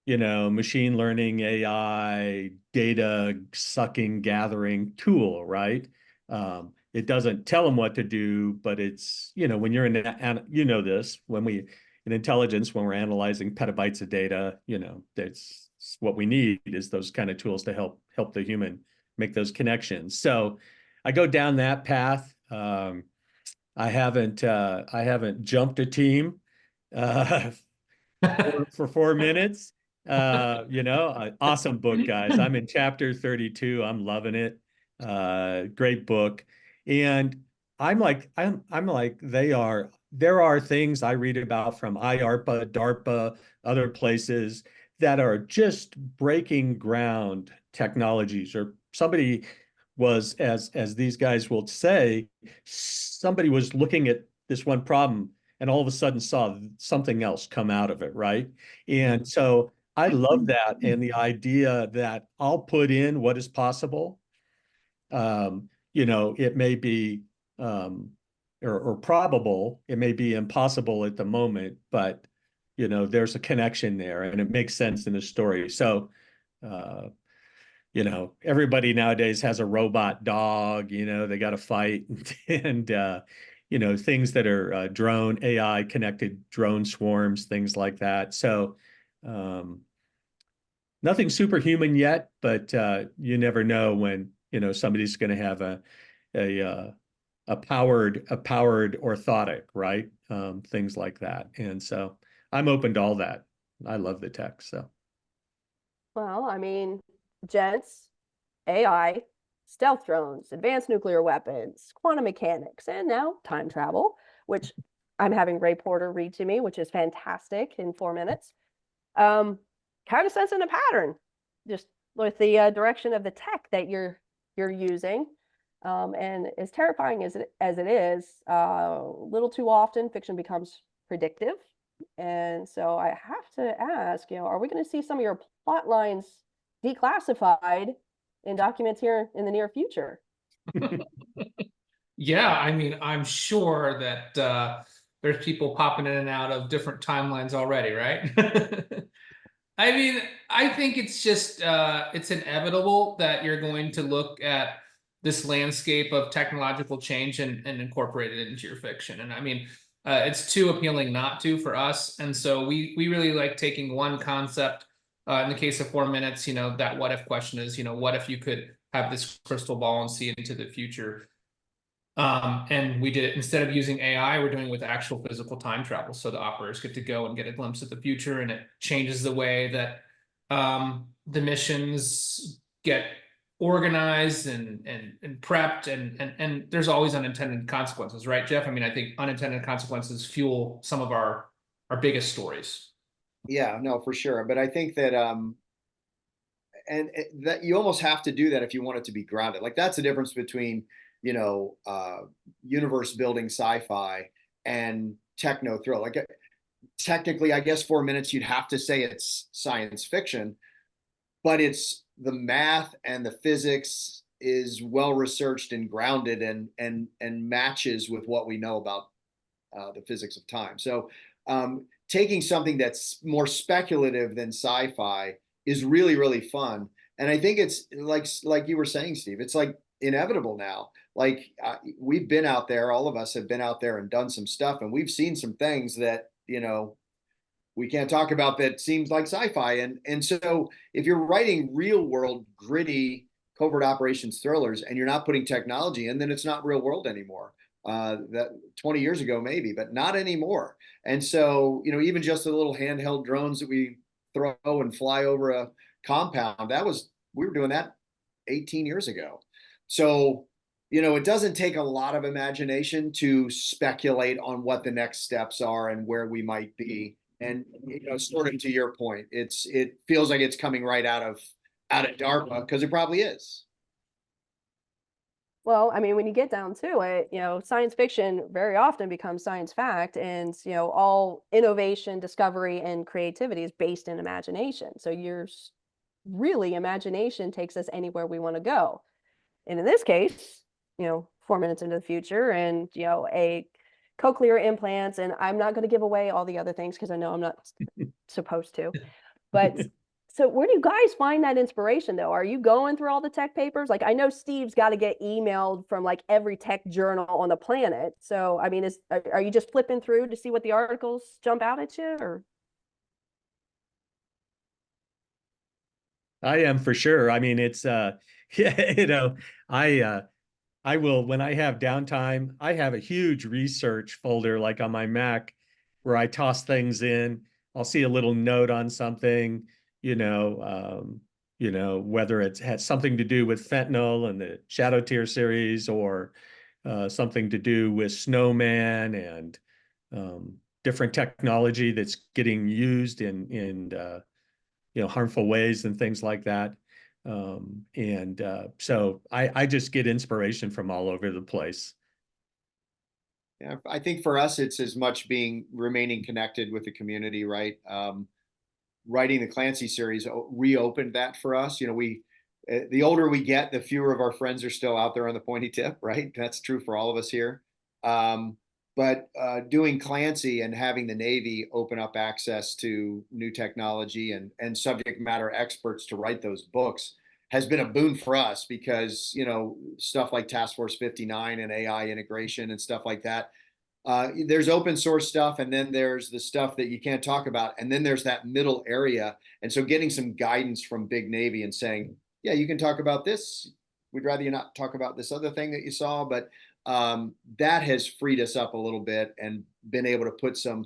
machine learning, AI, data sucking, gathering tool, right? It doesn't tell them what to do, but it's, when you're this, in intelligence, when we're analyzing petabytes of data, that's what we need is those kind of tools to help the human make those connections. So I go down that path. I haven't jumped a team uh, for 4 minutes. Awesome book, guys. I'm in chapter 32. I'm loving it. Great book. And I'm like there are things I read about from IARPA, DARPA, other places that are just breaking ground technologies, or somebody was, as these guys will say, somebody was looking at this one problem and all of a sudden saw something else come out of it, right? And so I love that, and the idea that I'll put in what is possible. It may be or probable, it may be impossible at the moment, but there's a connection there and it makes sense in the story. So uh, everybody nowadays has a robot dog, they got to fight and, things that are drone, AI connected drone swarms, things like that. So, nothing superhuman yet, but you never know when, somebody's going to have a, uh, a powered orthotic, right? Things like that. And so I'm open to all that. I love the tech. So. Well, I mean, gents, AI, stealth drones, advanced nuclear weapons, quantum mechanics, and now time travel, which I'm having Ray Porter read to me, which is fantastic in 4 minutes. Kind of sensing a pattern, just with the direction of the tech that you're using. And as terrifying as it is, a little too often fiction becomes predictive. And so I have to ask, are we going to see some of your plot lines declassified in documents here in the near future? Yeah, I mean, I'm sure that there's people popping in and out of different timelines already, right? I mean, I think it's just it's inevitable that you're going to look at this landscape of technological change and incorporate it into your fiction. And I mean, it's too appealing not to for us. And so we really like taking one concept. In the case of 4 minutes, that what if question is, what if you could have this crystal ball and see into the future? And we did it instead of using AI, we're doing it with actual physical time travel. So the operators get to go and get a glimpse of the future, and it changes the way that the missions get organized and prepped, and there's always unintended consequences, right, Jeff? I mean, I think unintended consequences fuel some of our biggest stories. Yeah, no, for sure. But I think that and that you almost have to do that if you want it to be grounded. Like that's the difference between universe building sci-fi and techno thrill. Like technically, I guess 4 minutes you'd have to say it's science fiction, but it's the math and the physics is well researched and grounded and matches with what we know about the physics of time. So taking something that's more speculative than sci-fi is really, really fun. And I think it's like you were saying, Steve, it's like inevitable now. Like we've been out there, all of us have been out there and done some stuff, and we've seen some things that, we can't talk about that seems like sci-fi. And so if you're writing real world, gritty, covert operations thrillers and you're not putting technology in, then it's not real world anymore. That 20 years ago, maybe, but not anymore. And so, even just the little handheld drones that we throw and fly over a compound, we were doing that 18 years ago. So, it doesn't take a lot of imagination to speculate on what the next steps are and where we might be. And, sort of to your point, it feels like it's coming right out of DARPA, because it probably is. Well, I mean, when you get down to it, science fiction very often becomes science fact, and all innovation, discovery, and creativity is based in imagination. So imagination takes us anywhere we want to go. And in this case, 4 minutes into the future, and a cochlear implants, and I'm not going to give away all the other things because I know I'm not supposed to. But so where do you guys find that inspiration though? Are you going through all the tech papers? Like I know Steve's got to get emailed from like every tech journal on the planet. So I mean, are you just flipping through to see what the articles jump out at you, or? I am for sure. I mean, it's yeah, I will, when I have downtime, I have a huge research folder like on my Mac where I toss things in. I'll see a little note on something, whether it has something to do with fentanyl and the Shadow Tier series, or something to do with Snowman and different technology that's getting used in harmful ways and things like that. So I just get inspiration from all over the place. Yeah, I think for us, it's as much remaining connected with the community, right? Writing the Clancy series reopened that for us. The older we get, the fewer of our friends are still out there on the pointy tip, right? That's true for all of us here. But doing Clancy and having the Navy open up access to new technology and subject matter experts to write those books has been a boon for us, because, stuff like Task Force 59 and AI integration and stuff like that. There's open source stuff, and then there's the stuff that you can't talk about. And then there's that middle area. And so getting some guidance from Big Navy and saying, yeah, you can talk about this. We'd rather you not talk about this other thing that you saw, but that has freed us up a little bit and been able to put a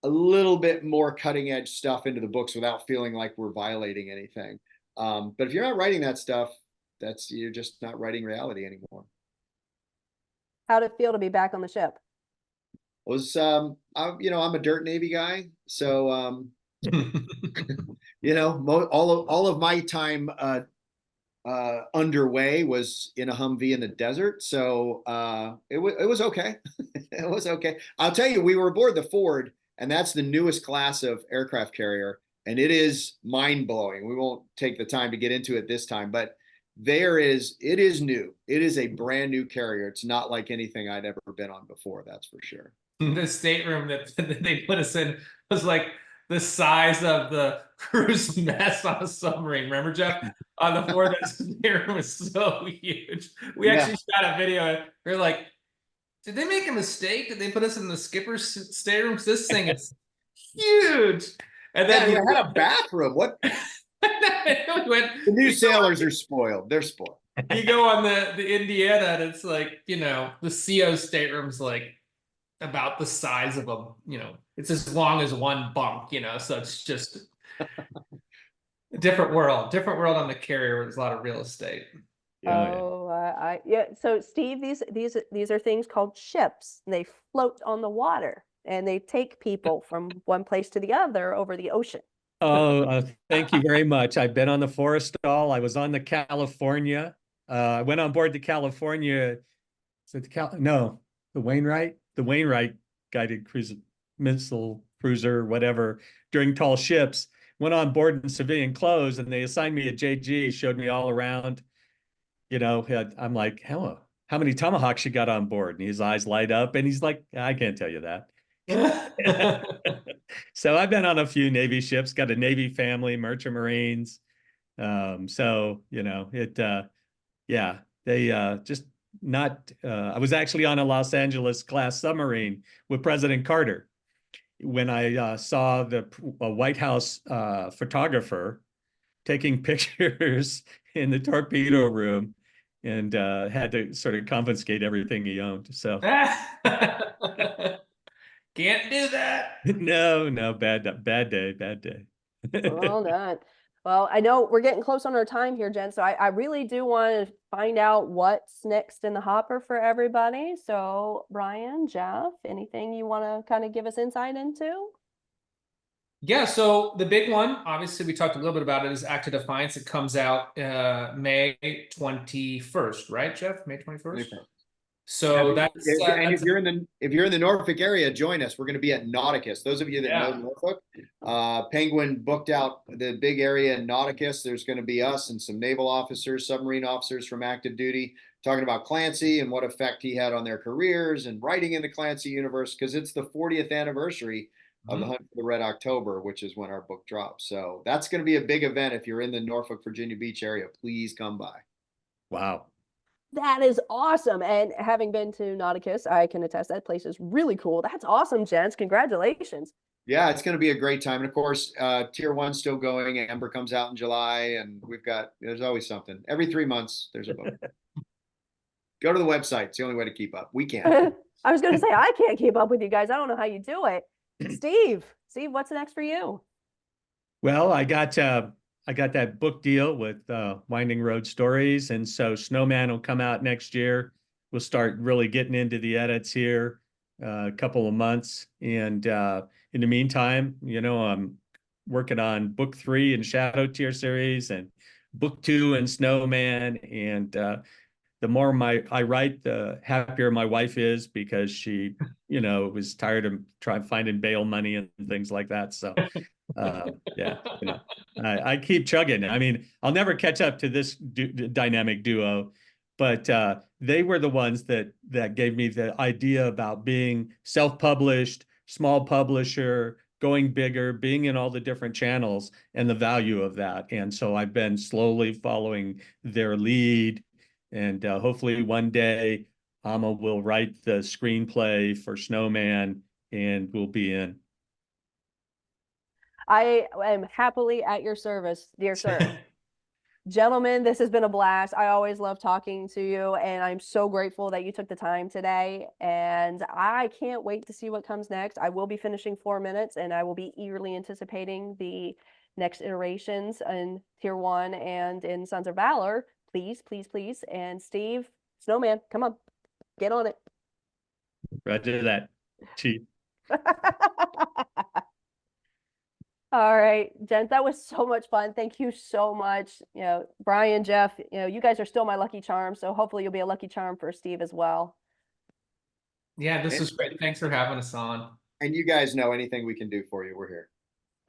little bit more cutting edge stuff into the books without feeling like we're violating anything. But if you're not writing that stuff, you're just not writing reality anymore. How'd it feel to be back on the ship? I'm a dirt Navy guy, so all of my time underway was in a Humvee in the desert, so it was okay. It was okay. I'll tell you, we were aboard the Ford, and that's the newest class of aircraft carrier, and it is mind blowing. We won't take the time to get into it this time, but it is new. It is a brand new carrier. It's not like anything I'd ever been on before. That's for sure. The stateroom that they put us in was like the size of the crew's mess on a submarine. Remember, Jeff? On the floor, that stateroom was so huge. We actually shot a video. We were like, did they make a mistake? Did they put us in the skipper's stateroom? Because this thing is huge. And then we had a bathroom. What? The new sailors are spoiled. They're spoiled. You go on the Indiana, and it's like, the CO stateroom's like about the size of it's as long as one bunk, so it's just a different world on the carrier where there's a lot of real estate. Yeah. So Steve, these are things called ships. They float on the water and they take people from one place to the other over the ocean. Oh, thank you very much. I've been on the Forrestal. I was on the California. I went on board the California. The Wainwright guided cruise missile cruiser, whatever, during tall ships. Went on board in civilian clothes, and they assigned me a JG, showed me all around. I'm like, how many Tomahawks you got on board? And his eyes light up, and he's like, I can't tell you that. So I've been on a few Navy ships, got a Navy family, Merchant Marines. Just not, I was actually on a Los Angeles class submarine with President Carter when I saw the White House photographer taking pictures in the torpedo room, and had to sort of confiscate everything he owned. So can't do that. No, bad day. Well done. Well, I know we're getting close on our time here, Jen. So I really do want to find out what's next in the hopper for everybody. So Brian, Jeff, anything you want to kind of give us insight into? Yeah, so the big one, obviously we talked a little bit about it, is Act of Defiance. It comes out May 21st, right, Jeff? May 21st? So and if you're in the Norfolk area, join us. We're going to be at Nauticus. Those of you that know Norfolk, Penguin booked out the big area in Nauticus. There's going to be us and some naval officers, submarine officers from active duty, talking about Clancy and what effect he had on their careers and writing in the Clancy universe, because it's the 40th anniversary of the Mhm. Hunt for the Red October, which is when our book drops. So that's going to be a big event. If you're in the Norfolk, Virginia Beach area, please come by. Wow. That is awesome. And having been to Nauticus, I can attest that place is really cool. That's awesome, gents. Congratulations. Yeah, it's going to be a great time. And of course, Tier 1's still going. Amber comes out in July, and there's always something. Every 3 months, there's a book. Go to the website. It's the only way to keep up. We can. I was going to say, I can't keep up with you guys. I don't know how you do it. Steve, what's next for you? Well, I got that book deal with Winding Road Stories, and so Snowman will come out next year. We'll start really getting into the edits here, a couple of months, and in the meantime, I'm working on book 3 in Shadow Tier series and book 2 in Snowman, and the more I write, the happier my wife is because she, was tired of finding bail money and things like that. So, yeah, I keep chugging. I mean, I'll never catch up to this dynamic duo, but they were the ones that gave me the idea about being self-published, small publisher, going bigger, being in all the different channels, and the value of that. And so I've been slowly following their lead. And hopefully one day Amma will write the screenplay for Snowman and we'll be in. I am happily at your service, dear sir. Gentlemen, this has been a blast. I always love talking to you, and I'm so grateful that you took the time today. And I can't wait to see what comes next. I will be finishing 4 minutes, and I will be eagerly anticipating the next iterations in Tier 1 and in Sons of Valor. Please, please, please. And Steve, Snowman, come on, get on it. Roger that. Chief. All right, gents, that was so much fun. Thank you so much. Brian, Jeff, you guys are still my lucky charm. So hopefully you'll be a lucky charm for Steve as well. Yeah, this is great. Thanks for having us on. And you guys know anything we can do for you, we're here.